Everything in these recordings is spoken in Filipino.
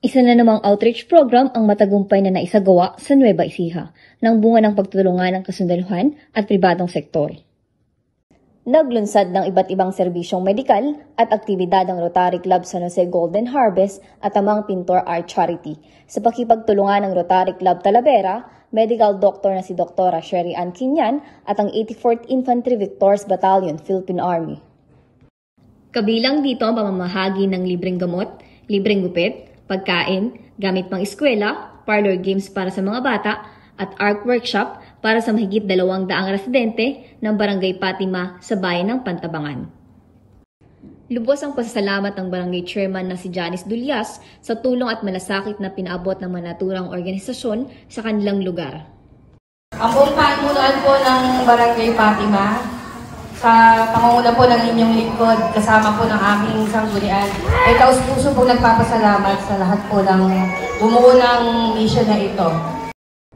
Isa na namang outreach program ang matagumpay na naisagawa sa Nueva Ecija ng bunga ng pagtulungan ng kasundaluhan at pribadong sektor. Naglunsad ng iba't ibang serbisyong medikal at aktibidad ng Rotary Club San Jose Golden Harvest at Amang Pintor Art Charity sa pakipagtulungan ng Rotary Club Talavera, medical doctor na si Dr. Sherry Ann Quinyan at ang 84th Infantry Victors Battalion, Philippine Army. Kabilang dito ang pamamahagi ng libreng gamot, libreng gupit, pagkain, gamit pang eskwela, parlor games para sa mga bata, at art workshop para sa mahigit 200 residente ng Barangay Fatima sa bayan ng Pantabangan. Lubos ang pasasalamat ng Barangay Chairman na si Janice Dulias sa tulong at malasakit na pinaabot ng mga naturang organisasyon sa kanilang lugar. Ang buong panunuan po ng Barangay Fatima, sa pangunguna po ng inyong lingkod, kasama po ng aking sanggunian, ay taus-puso po nagpapasalamat sa lahat po ng bumuo ng mission na ito.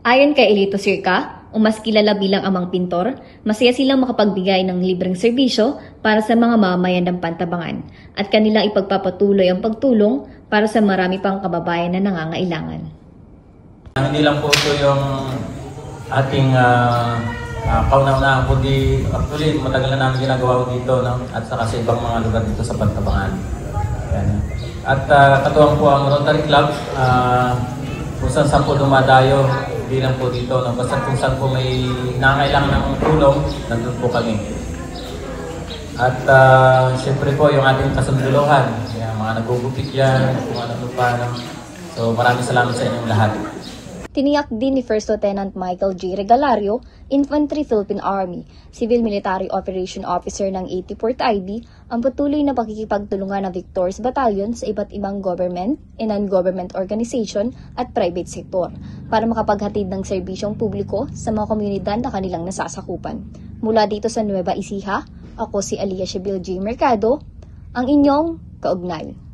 Ayon kay Elito Sirca, o mas kilala bilang Amang Pintor, masaya silang makapagbigay ng libreng serbisyo para sa mga mamamayan ng Pantabangan at kanilang ipagpapatuloy ang pagtulong para sa marami pang kababayan na nangangailangan. Hindi lang po ito yung ating kauna-unahan, kundi actually matagal na namin ginagawa dito, no? At saka sa ibang mga lugar dito sa Pantabangan. Yan. At katuwang po ang Rotary Club, kung saan po dumadayo, hindi lang po dito, no? Basta kung saan po may nangailangan ng tulong, nandun po kami. At siyempre po yung ating kasunduluhan, yung mga nagugupit yan, kung ano pa. No? So maraming salamat sa inyong lahat. Tiniyak din ni First Lieutenant Michael J. Regalario, Infantry Philippine Army, Civil Military Operation Officer ng 84th IB, ang patuloy na pakikipagtulungan ng Victors Battalion sa iba't ibang government and non-government organization at private sector para makapaghatid ng serbisyong publiko sa mga komunidad na kanilang nasasakupan. Mula dito sa Nueva Ecija, ako si Alia Shabil J. Mercado, ang inyong kaugnay.